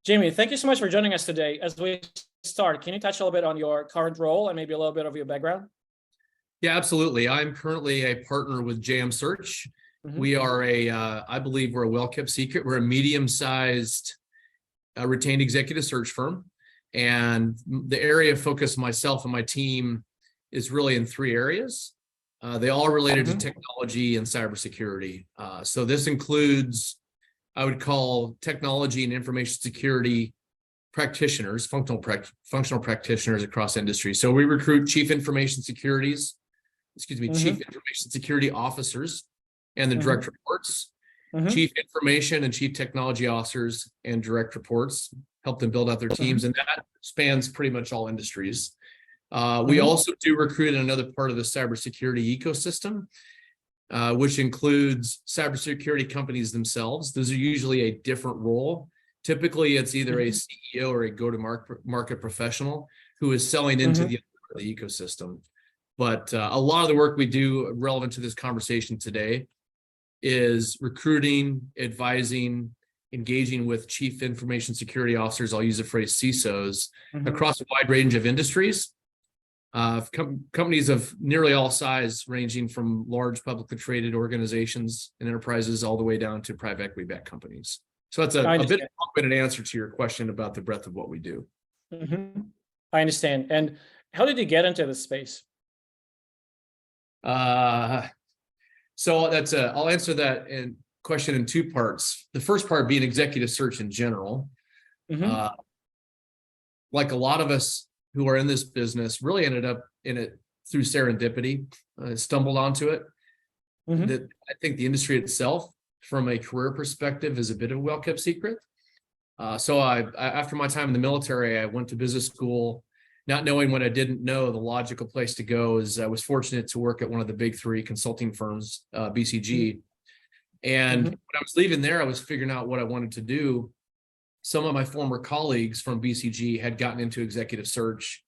Jamey, thank you so much for joining us today. As we start, can you touch a little bit on your current role and maybe a little bit of your background? Yeah, absolutely. I'm currently a partner with JM Search. We are I believe we're a well-kept secret. We're a medium-sized retained executive search firm. And the area of focus myself and my team is really in three areas. They all related to technology and cybersecurity. So this includes, I would call technology and information security practitioners, functional practitioners across industry. So we recruit chief information security officers and the direct reports, chief information and chief technology officers and direct reports, help them build out their teams. And that spans pretty much all industries. We also do recruit in another part of the cybersecurity ecosystem, which includes cybersecurity companies themselves. Those are usually a different role. Typically, it's either a CEO or a go-to-market professional who is selling into the ecosystem. But a lot of the work we do relevant to this conversation today is recruiting, advising, engaging with chief information security officers, I'll use the phrase CISOs, across a wide range of industries. Companies of nearly all size, ranging from large publicly traded organizations and enterprises all the way down to private equity-backed companies. So that's a bit of a long-winded answer to your question about the breadth of what we do. I understand. And how did you get into this space? So that's I'll answer that question in two parts. The first part being executive search in general. Like a lot of us who are in this business, really ended up in it through serendipity, stumbled onto it. That I think the industry itself, from a career perspective, is a bit of a well-kept secret. So after my time in the military, I went to business school, not knowing what I didn't know. The logical place to go is I was fortunate to work at one of the big three consulting firms, BCG. And when I was leaving there, I was figuring out what I wanted to do. Some of my former colleagues from BCG had gotten into executive search,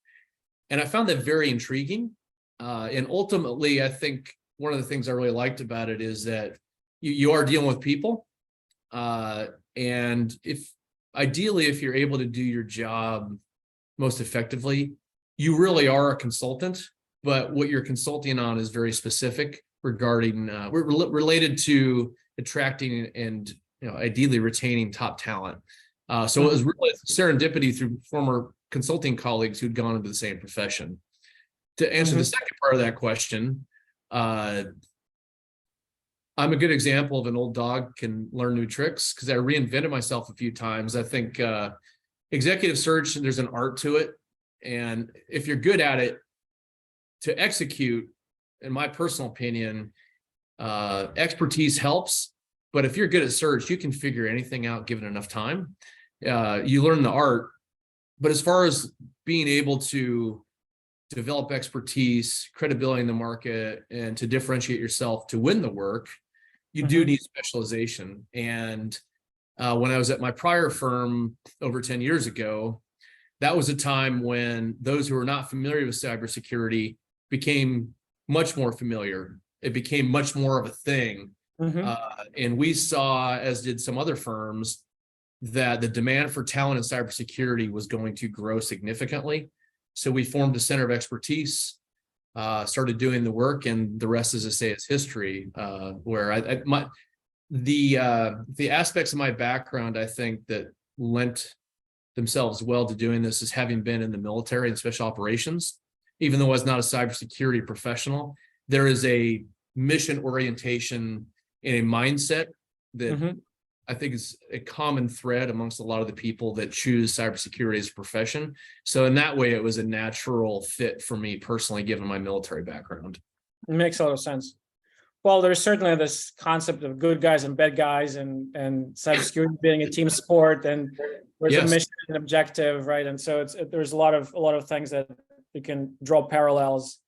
and I found that very intriguing. And ultimately, I think one of the things I really liked about it is that you are dealing with people. And ideally, if you're able to do your job most effectively, you really are a consultant, but what you're consulting on is very specific regarding related to attracting and ideally retaining top talent. So it was really serendipity through former consulting colleagues who'd gone into the same profession. To answer the second part of that question, I'm a good example of an old dog can learn new tricks, because I reinvented myself a few times. I think executive search, there's an art to it. And if you're good at it, to execute, in my personal opinion, expertise helps. But if you're good at search, you can figure anything out given enough time. You learn the art. But as far as being able to develop expertise, credibility in the market, and to differentiate yourself to win the work, you do need specialization. And when I was at my prior firm over 10 years ago, that was a time when those who were not familiar with cybersecurity became much more familiar. It became much more of a thing. And we saw, as did some other firms, that the demand for talent in cybersecurity was going to grow significantly. So we formed a center of expertise, started doing the work, and the rest, as I say, is history. Where the aspects of my background, I think, that lent themselves well to doing this is having been in the military and special operations. Even though I was not a cybersecurity professional, there is a mission orientation and a mindset that I think is a common thread amongst a lot of the people that choose cybersecurity as a profession. So in that way, it was a natural fit for me personally, given my military background. It makes a lot of sense. Well, there's certainly this concept of good guys and bad guys, and cybersecurity being a team sport, and there's a mission and objective, right? And so there's a lot of things that you can draw parallels.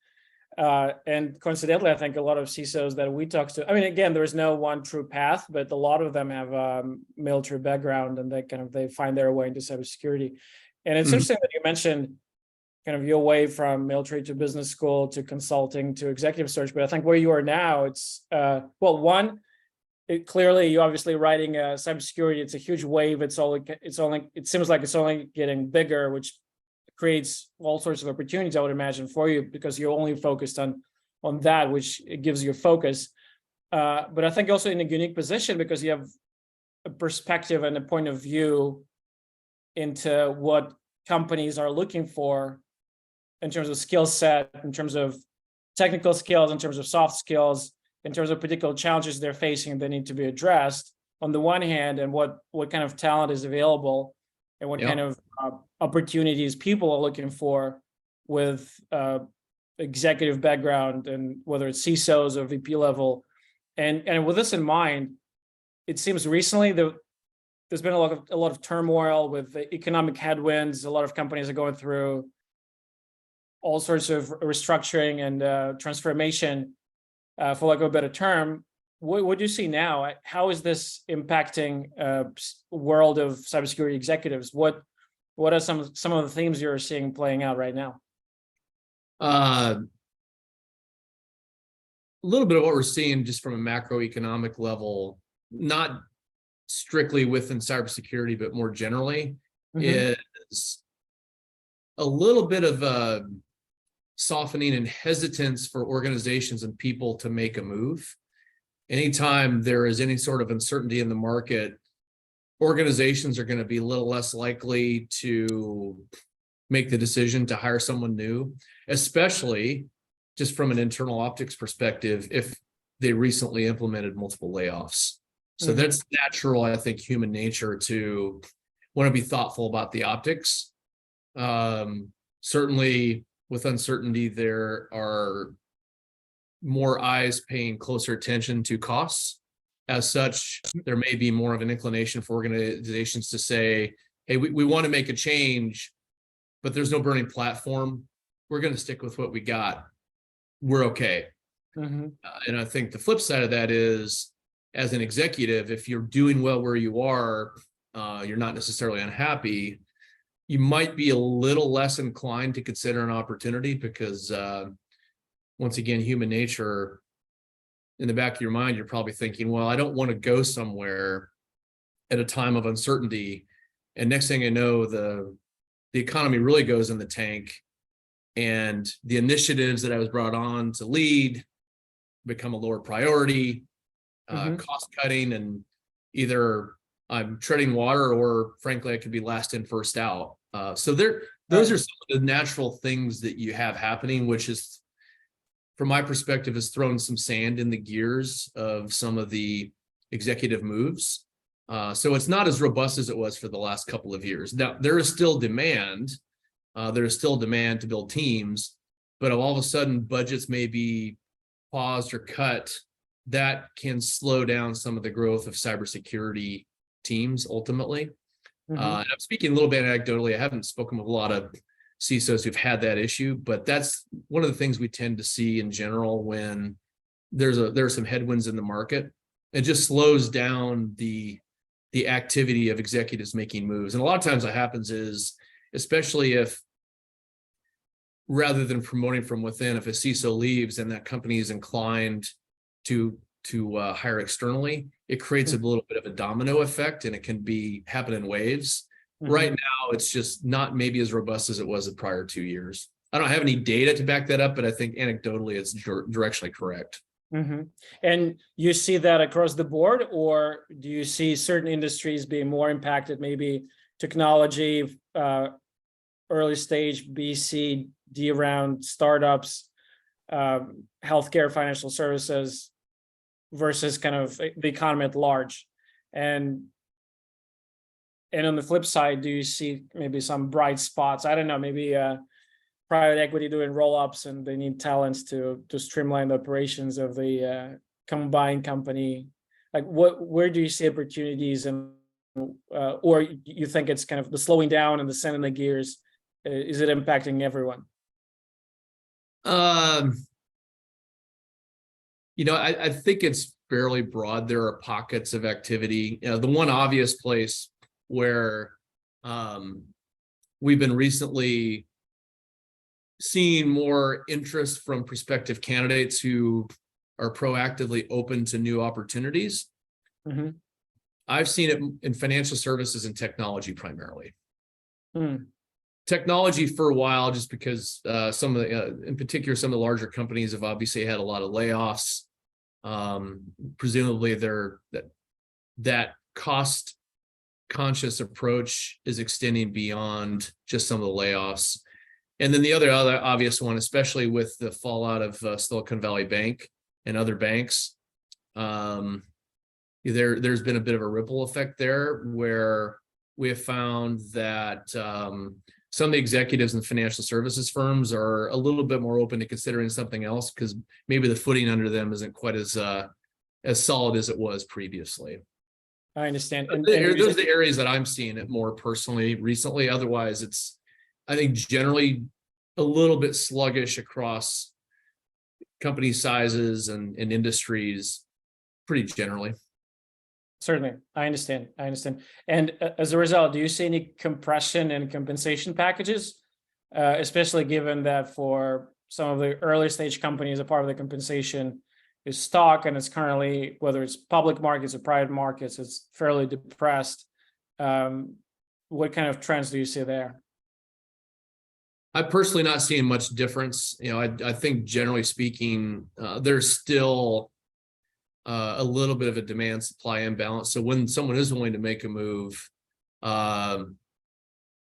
And coincidentally, I think a lot of CISOs that we talk to, I mean, again, there is no one true path, but a lot of them have military background, and they find their way into cybersecurity. And it's interesting that you mentioned kind of your way from military to business school to consulting to executive search. But I think where you are now, it's, well, one, clearly you're obviously writing cybersecurity. It's a huge wave. It seems like it's only getting bigger, which creates all sorts of opportunities, I would imagine, for you, because you're only focused on that, which it gives you focus. But I think also in a unique position because you have a perspective and a point of view into what companies are looking for in terms of skill set, in terms of technical skills, in terms of soft skills, in terms of particular challenges they're facing that need to be addressed on the one hand, and what kind of talent is available and what kind of opportunities people are looking for with executive background, and whether it's CISOs or VP level. And with this in mind, it seems recently there's been a lot of turmoil with the economic headwinds. A lot of companies are going through all sorts of restructuring and transformation, for lack of a better term. What do you see now? How is this impacting world of cybersecurity executives? What are some of the themes you're seeing playing out right now? A little bit of what we're seeing just from a macroeconomic level, not strictly within cybersecurity, but more generally, is a little bit of a softening and hesitance for organizations and people to make a move. Anytime there is any sort of uncertainty in the market, organizations are going to be a little less likely to make the decision to hire someone new, especially just from an internal optics perspective, if they recently implemented multiple layoffs. So that's natural, I think, human nature to want to be thoughtful about the optics. Certainly with uncertainty, there are more eyes paying closer attention to costs. As such, there may be more of an inclination for organizations to say, hey, we want to make a change, but there's no burning platform. We're going to stick with what we got. We're okay. And I think the flip side of that is, as an executive, if you're doing well where you are, you're not necessarily unhappy, you might be a little less inclined to consider an opportunity because, once again, human nature, in the back of your mind, you're probably thinking, well, I don't want to go somewhere at a time of uncertainty. And next thing I know, the economy really goes in the tank, and the initiatives that I was brought on to lead become a lower priority, cost cutting, and either I'm treading water or frankly, I could be last in, first out. So those are some of the natural things that you have happening, which is, from my perspective, has thrown some sand in the gears of some of the executive moves. So it's not as robust as it was for the last couple of years. Now, there is still demand. There is still demand to build teams, but all of a sudden budgets may be paused or cut. That can slow down some of the growth of cybersecurity teams ultimately. And I'm speaking a little bit anecdotally. I haven't spoken with a lot of CISOs who've had that issue, but that's one of the things we tend to see in general when there are some headwinds in the market. It just slows down the activity of executives making moves. And a lot of times what happens is, especially if, rather than promoting from within, if a CISO leaves and that company is inclined to hire externally, it creates a little bit of a domino effect, and it can happen in waves. Right now, it's just not maybe as robust as it was the prior 2 years. I don't have any data to back that up, but I think anecdotally it's directionally correct. And you see that across the board, or do you see certain industries being more impacted? Maybe technology, early stage, B, C, D round startups, healthcare, financial services, versus kind of the economy at large. And on the flip side, do you see maybe some bright spots? I don't know, maybe private equity doing roll-ups and they need talents to streamline the operations of the combined company. Like where do you see opportunities, and or you think it's kind of the slowing down and the sand in the gears? Is it impacting everyone? I think it's fairly broad. There are pockets of activity. The one obvious place where we've been recently seeing more interest from prospective candidates who are proactively open to new opportunities Mhm. I've seen it in financial services and technology primarily. Mm. Technology for a while, just because some of the, in particular, some of the larger companies have obviously had a lot of layoffs. Presumably, that cost conscious approach is extending beyond just some of the layoffs. And then the other obvious one, especially with the fallout of Silicon Valley Bank and other banks, there's been a bit of a ripple effect there, where we have found that some of the executives in financial services firms are a little bit more open to considering something else, because maybe the footing under them isn't quite as solid as it was previously. I understand. Those are the areas that I'm seeing it more personally recently. Otherwise, it's, I think, generally a little bit sluggish across company sizes and industries, pretty generally. Certainly, I understand. And as a result, do you see any compression in compensation packages, especially given that for some of the early stage companies, a part of the compensation is stock, and it's currently, whether it's public markets or private markets, it's fairly depressed. What kind of trends do you see there? I'm personally not seeing much difference. I think generally speaking, there's still a little bit of a demand supply imbalance. So when someone is willing to make a move,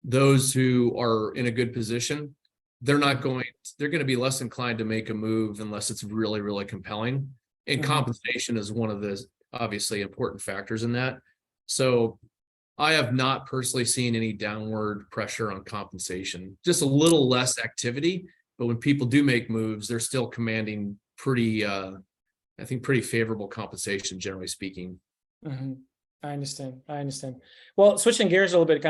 those who are in a good position, they're going to be less inclined to make a move unless it's really, really compelling. And compensation is one of the obviously important factors in that. So I have not personally seen any downward pressure on compensation, just a little less activity. But when people do make moves, they're still commanding pretty favorable compensation, generally speaking. I understand. Well, switching gears a little bit,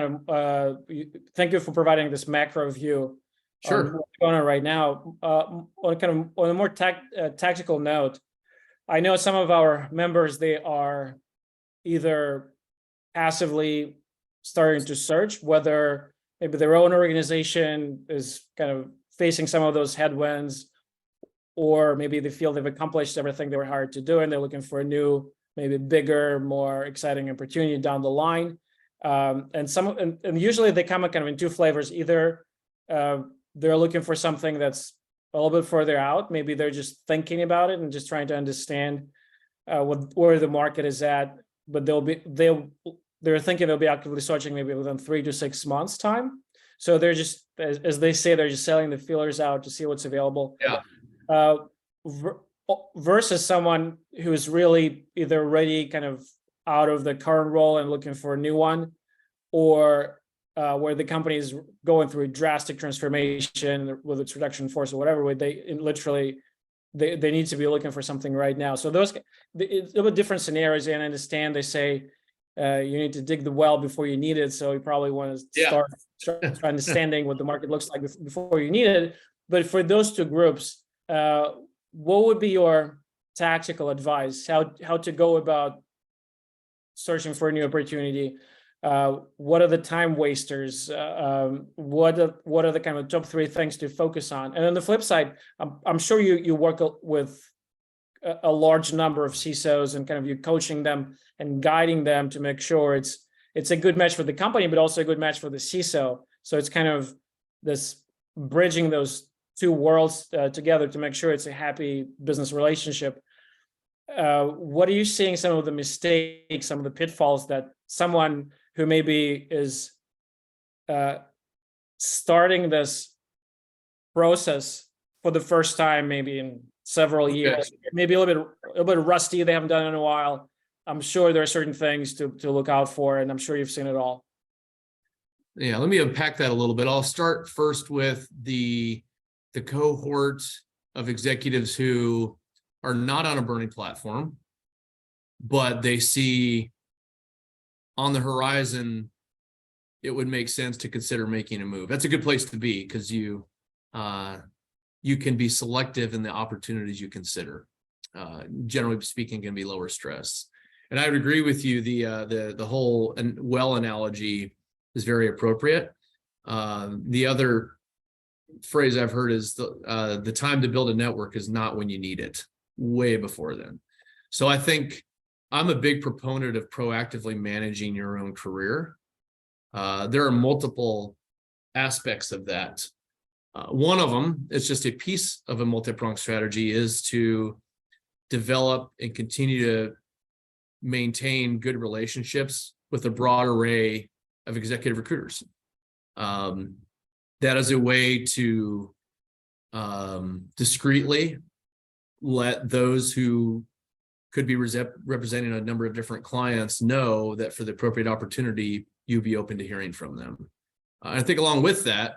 thank you for providing this macro view. Sure. On what's going on right now. On a more tactical note, I know some of our members, they are either passively starting to search, whether maybe their own organization is kind of facing some of those headwinds, or maybe they feel they've accomplished everything they were hired to do and they're looking for a new, maybe bigger, more exciting opportunity down the line. And usually they come kind of in two flavors. Either they're looking for something that's a little bit further out. Maybe they're just thinking about it and just trying to understand where the market is at, but they're thinking they'll be actively searching maybe within 3 to 6 months time. So they're just, as they say, they're just selling the feelers out to see what's available. Yeah. Versus someone who's really either already kind of out of the current role and looking for a new one, or where the company is going through a drastic transformation with its reduction in force or whatever, where they need to be looking for something right now. So it's a little bit different scenarios. And I understand they say you need to dig the well before you need it. So you probably want to start understanding what the market looks like before you need it. But for those two groups, what would be your tactical advice? How to go about searching for a new opportunity? What are the time wasters? What are the kind of top 3 things to focus on? And on the flip side, I'm sure you work with a large number of CISOs, and kind of you're coaching them and guiding them to make sure it's a good match for the company, but also a good match for the CISO. So it's kind of this bridging those two worlds together to make sure it's a happy business relationship. What are you seeing some of the mistakes, some of the pitfalls that someone who maybe is starting this process for the first time, maybe in several years, maybe a little bit rusty, they haven't done it in a while? I'm sure there are certain things to look out for, and I'm sure you've seen it all. Yeah, let me unpack that a little bit. I'll start first with the cohort of executives who are not on a burning platform, but they see on the horizon it would make sense to consider making a move. That's a good place to be, because you can be selective in the opportunities you consider. Generally speaking, can be lower stress. And I would agree with you. The whole well analogy is very appropriate. The other phrase I've heard is the time to build a network is not when you need it, way before then. So I think I'm a big proponent of proactively managing your own career. There are multiple aspects of that. One of them, it's just a piece of a multi-pronged strategy, is to develop and continue to maintain good relationships with a broad array of executive recruiters. That is a way to discreetly let those who could be representing a number of different clients know that for the appropriate opportunity, you'd be open to hearing from them. I think along with that,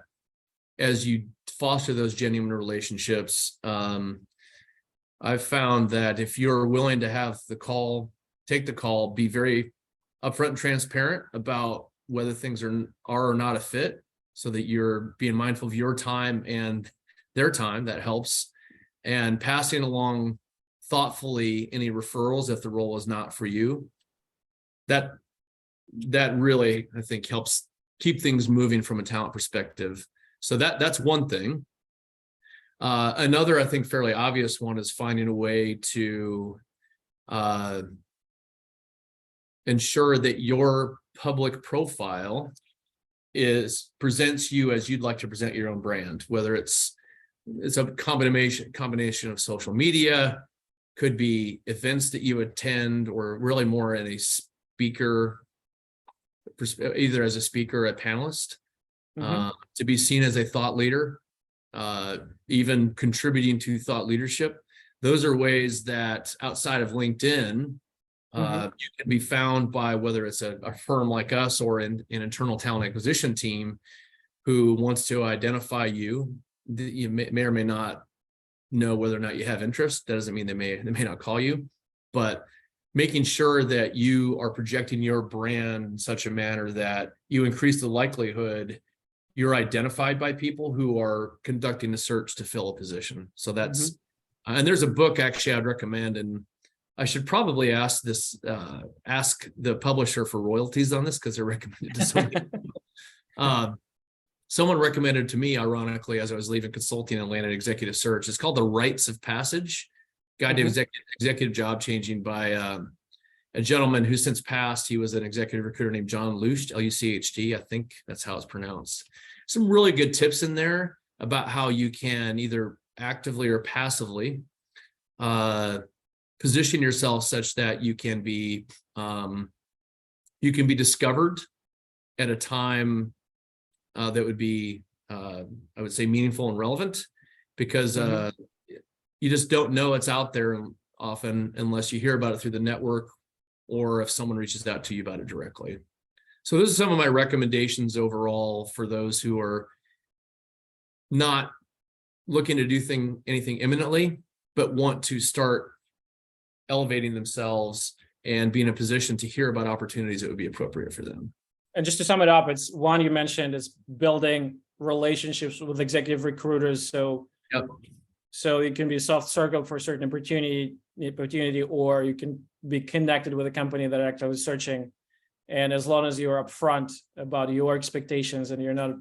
as you foster those genuine relationships, I've found that if you're willing to have the call, take the call, be very upfront and transparent about whether things are or not a fit, so that you're being mindful of your time and their time, that helps. And passing along thoughtfully any referrals if the role is not for you, that really, I think, helps keep things moving from a talent perspective. So that's one thing. Another, I think, fairly obvious one is finding a way to ensure that your public profile presents you as you'd like to present your own brand, whether it's a combination of social media, could be events that you attend, or really more in a speaker, either as a speaker or a panelist, to be seen as a thought leader, even contributing to thought leadership. Those are ways that outside of LinkedIn, you can be found by, whether it's a firm like us or an internal talent acquisition team who wants to identify you. You may or may not know whether or not you have interest. That doesn't mean they may not call you, but making sure that you are projecting your brand in such a manner that you increase the likelihood you're identified by people who are conducting the search to fill a position. So that's, and there's a book actually I'd recommend, and I should probably ask the publisher for royalties on this, because they're recommended to so many people. Someone recommended to me, ironically, as I was leaving consulting and landed executive search. It's called The Rites of Passage, Guide to Executive Job Changing, by a gentleman who since passed. He was an executive recruiter named John Lucht, L-U-C-H-T. I think that's how it's pronounced. Some really good tips in there about how you can either actively or passively position yourself such that you can be discovered at a time that would be, I would say, meaningful and relevant, because you just don't know it's out there often unless you hear about it through the network, or if someone reaches out to you about it directly. So those are some of my recommendations overall for those who are not looking to do anything imminently, but want to start elevating themselves and be in a position to hear about opportunities that would be appropriate for them. And just to sum it up, it's one you mentioned is building relationships with executive recruiters. So, so you can be soft circled for a certain opportunity, or you can be connected with a company that actually is searching. And as long as you're upfront about your expectations and you're not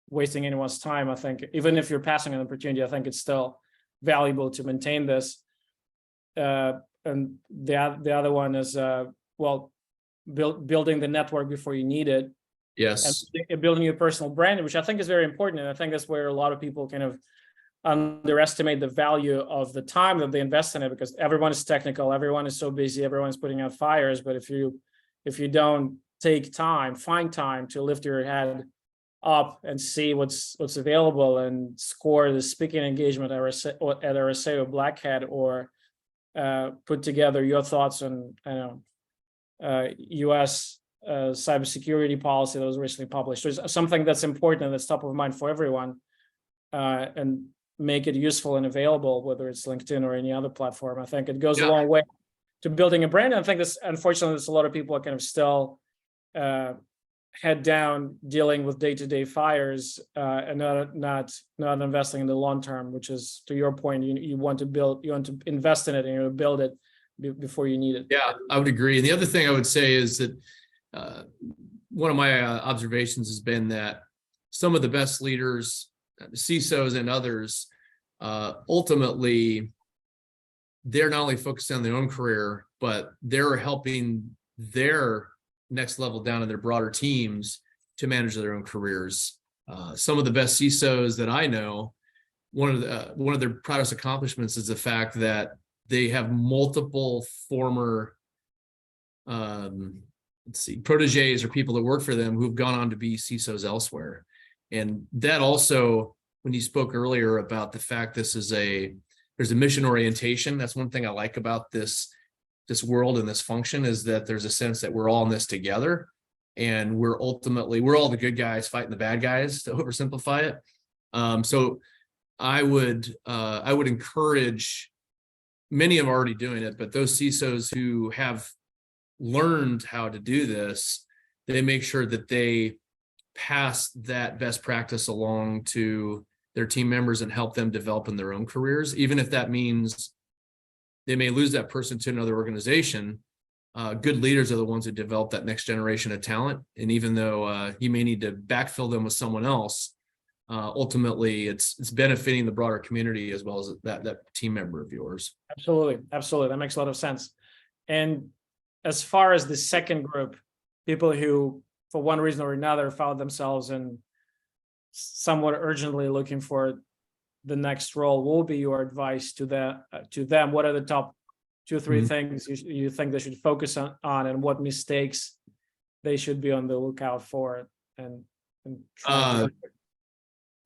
wasting anyone's time, I think, even if you're passing an opportunity, I think it's still valuable to maintain this. And the other one is, building the network before you need it. Yes. And building your personal brand, which I think is very important. And I think that's where a lot of people kind of underestimate the value of the time that they invest in it, because everyone is technical, everyone is so busy, everyone's putting out fires. But if you don't find time to lift your head up and see what's available and score the speaking engagement at RSA or Black Hat, or put together your thoughts on, U.S. cybersecurity policy that was recently published. There's something that's important and that's top of mind for everyone, and make it useful and available, whether it's LinkedIn or any other platform. I think it goes a long way to building a brand. And I think this, unfortunately, there's a lot of people are kind of still head down dealing with day-to-day fires, and not investing in the long term, which is, to your point, you want to invest in it, and you build it before you need it. Yeah, I would agree. And the other thing I would say is that one of my observations has been that some of the best leaders, CISOs and others, ultimately they're not only focused on their own career, but they're helping their next level down in their broader teams to manage their own careers. Some of the best CISOs that I know, one of their proudest accomplishments is the fact that they have multiple former proteges or people that work for them who've gone on to be CISOs elsewhere. And that also, when you spoke earlier about the fact there's a mission orientation, that's one thing I like about this world and this function, is that there's a sense that we're all in this together, and we're all the good guys fighting the bad guys, to oversimplify it. So I would encourage, many of them are already doing it, but those CISOs who have learned how to do this, they make sure that they pass that best practice along to their team members and help them develop in their own careers, even if that means they may lose that person to another organization. Good leaders are the ones who develop that next generation of talent. And even though you may need to backfill them with someone else, ultimately it's benefiting the broader community as well as that team member of yours. Absolutely. That makes a lot of sense. And as far as the second group, people who, for one reason or another, found themselves in somewhat urgently looking for the next role, what will be your advice to them? What are the top 2 or 3 things you think they should focus on, and what mistakes they should be on the lookout for? And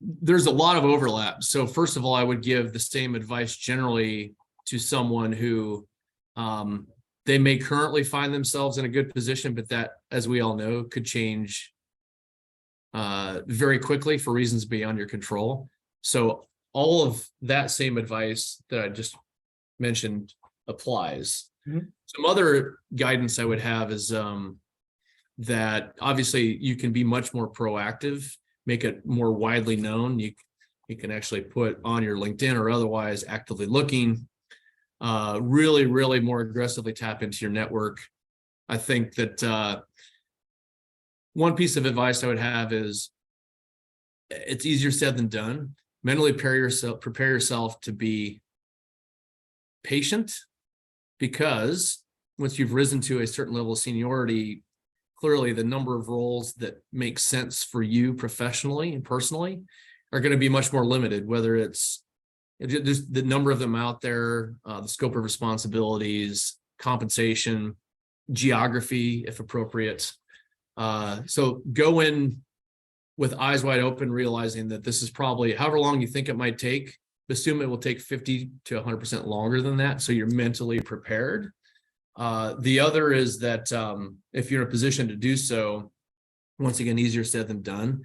there's a lot of overlap. So first of all, I would give the same advice generally to someone who they may currently find themselves in a good position, but that, as we all know, could change very quickly for reasons beyond your control. So all of that same advice that I just mentioned applies. Some other guidance I would have is that obviously you can be much more proactive, make it more widely known. You can actually put on your LinkedIn or otherwise actively looking, really more aggressively tap into your network. I think that one piece of advice I would have is, it's easier said than done. Mentally prepare yourself to be patient, because once you've risen to a certain level of seniority, clearly the number of roles that make sense for you professionally and personally are going to be much more limited, whether there's the number of them out there, the scope of responsibilities, compensation, geography, if appropriate. So go in with eyes wide open, realizing that this is probably, however long you think it might take, assume it will take 50 to 100% longer than that, so you're mentally prepared. The other is that if you're in a position to do so, once again, easier said than done,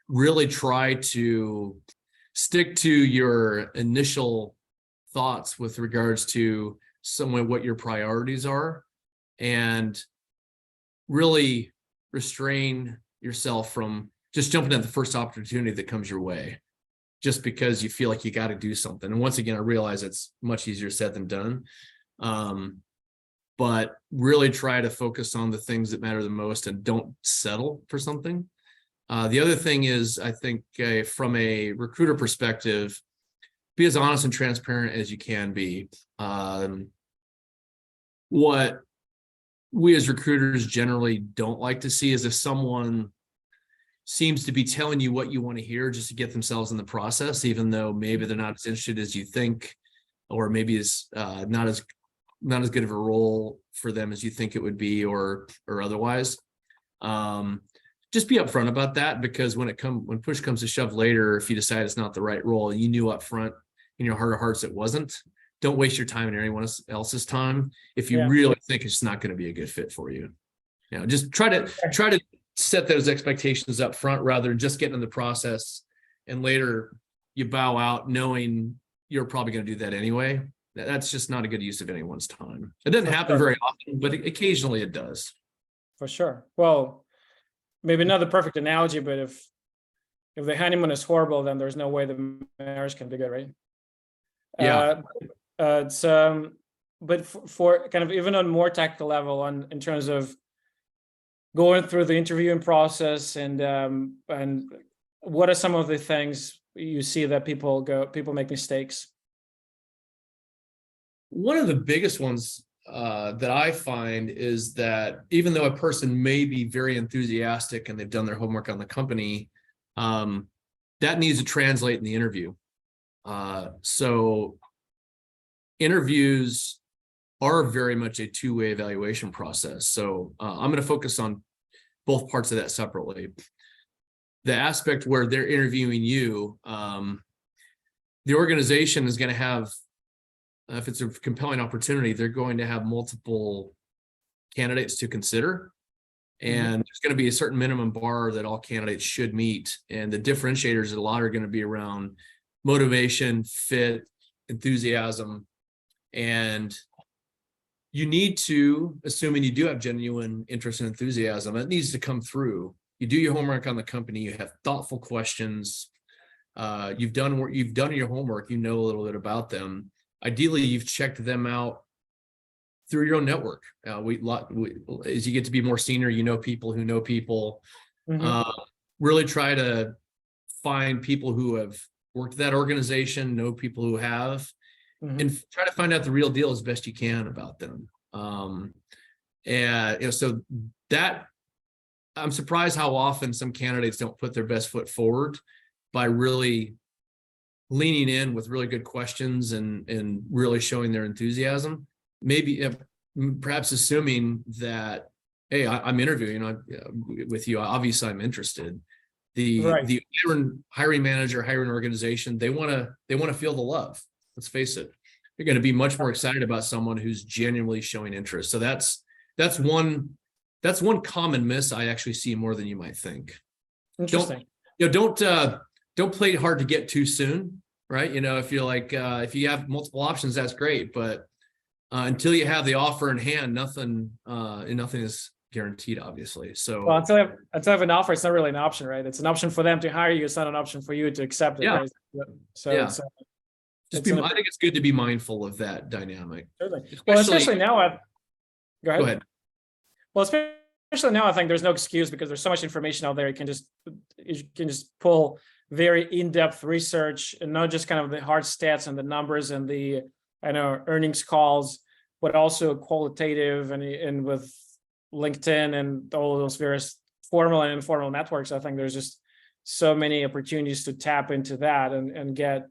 really try to stick to your initial thoughts with regards to what your priorities are, and really restrain yourself from just jumping at the first opportunity that comes your way, just because you feel like you got to do something. And once again, I realize it's much easier said than done. But really try to focus on the things that matter the most and don't settle for something. The other thing is, I think from a recruiter perspective, be as honest and transparent as you can be. What we as recruiters generally don't like to see is if someone seems to be telling you what you want to hear just to get themselves in the process, even though maybe they're not as interested as you think, or maybe it's not as good of a role for them as you think it would be, or otherwise. Just be upfront about that, because when push comes to shove later, if you decide it's not the right role and you knew up front in your heart of hearts it wasn't, don't waste your time and anyone else's time if you really think it's not going to be a good fit for you. Just try to set those expectations up front, rather than just getting in the process and later you bow out knowing you're probably going to do that anyway. That's just not a good use of anyone's time. It doesn't happen very often, but occasionally it does. For sure. Well, maybe not the perfect analogy, but if the honeymoon is horrible, then there's no way the marriage can be good, right? Yeah. But for kind of even on more tactical level, in terms of going through the interviewing process, and what are some of the things you see that people make mistakes? One of the biggest ones that I find is that even though a person may be very enthusiastic and they've done their homework on the company, that needs to translate in the interview. So interviews are very much a two-way evaluation process. So I'm going to focus on both parts of that separately. The aspect where they're interviewing you, the organization is going to have, if it's a compelling opportunity, they're going to have multiple candidates to consider. And there's going to be a certain minimum bar that all candidates should meet. And the differentiators a lot are going to be around motivation, fit, enthusiasm. And you need to, assuming you do have genuine interest and enthusiasm, it needs to come through. You do your homework on the company, you have thoughtful questions, you've done your homework, you know a little bit about them. Ideally, you've checked them out through your own network. As you get to be more senior, you know people who know people. Really try to find people who have worked at that organization, know people who have, and try to find out the real deal as best you can about them. And so that, I'm surprised how often some candidates don't put their best foot forward by really leaning in with really good questions and really showing their enthusiasm. Maybe perhaps assuming that, hey, I'm interviewing with you. Obviously, I'm interested. The hiring manager, hiring organization, they want to feel the love. Let's face it. They're going to be much more excited about someone who's genuinely showing interest. So that's one common miss I actually see more than you might think. Interesting. Don't play hard to get too soon, right? If you're like, if you have multiple options, that's great. But until you have the offer in hand, nothing is guaranteed, obviously. So well, until I have an offer, it's not really an option, right? It's an option for them to hire you. It's not an option for you to accept it. Yeah. Right? So yeah. I think it's good to be mindful of that dynamic. Certainly. Especially now. Go ahead. Well, especially now, I think there's no excuse because there's so much information out there. You can just pull very in-depth research and not just kind of the hard stats and the numbers and the earnings calls, but also qualitative and with LinkedIn and all of those various formal and informal networks. I think there's just so many opportunities to tap into that and get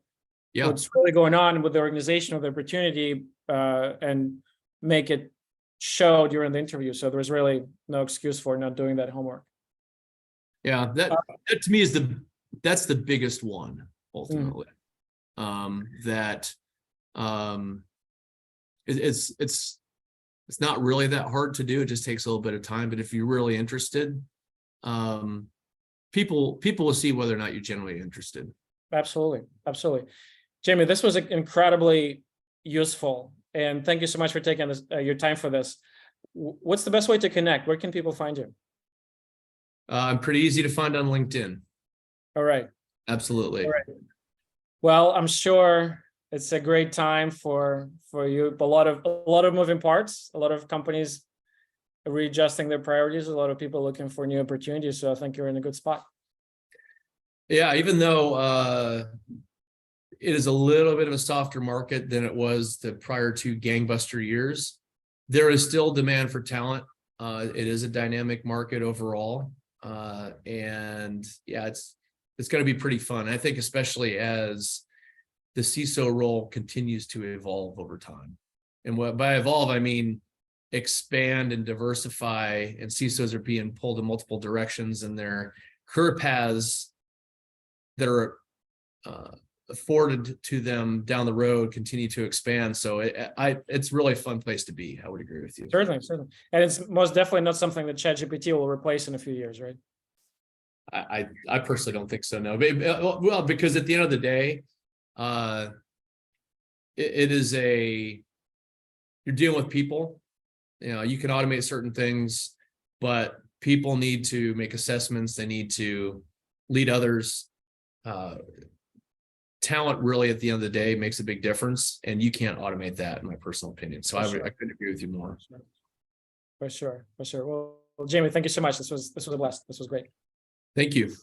what's really going on with the organization, with the opportunity, and make it show during the interview. So there's really no excuse for not doing that homework. Yeah, that to me is that's the biggest one ultimately. It's not really that hard to do. It just takes a little bit of time. But if you're really interested, people will see whether or not you're genuinely interested. Absolutely. Jamey, this was incredibly useful. And thank you so much for taking your time for this. What's the best way to connect? Where can people find you? I'm pretty easy to find on LinkedIn. All right. Absolutely. All right. Well, I'm sure it's a great time for you. A lot of moving parts, a lot of companies readjusting their priorities, a lot of people looking for new opportunities. So I think you're in a good spot. Yeah, even though it is a little bit of a softer market than it was the prior to gangbuster years, there is still demand for talent. It is a dynamic market overall. And yeah, it's going to be pretty fun. I think especially as the CISO role continues to evolve over time. And by evolve, I mean expand and diversify, and CISOs are being pulled in multiple directions, and their career paths that are afforded to them down the road continue to expand. So it's really a fun place to be. I would agree with you. Certainly. And it's most definitely not something that ChatGPT will replace in a few years, right? I personally don't think so, no. Well, because at the end of the day, it is you're dealing with people. You can automate certain things, but people need to make assessments. They need to lead others. Talent really at the end of the day makes a big difference, and you can't automate that, in my personal opinion. So I couldn't agree with you more. For sure. Well, Jamey, thank you so much. This was a blast. This was great. Thank you.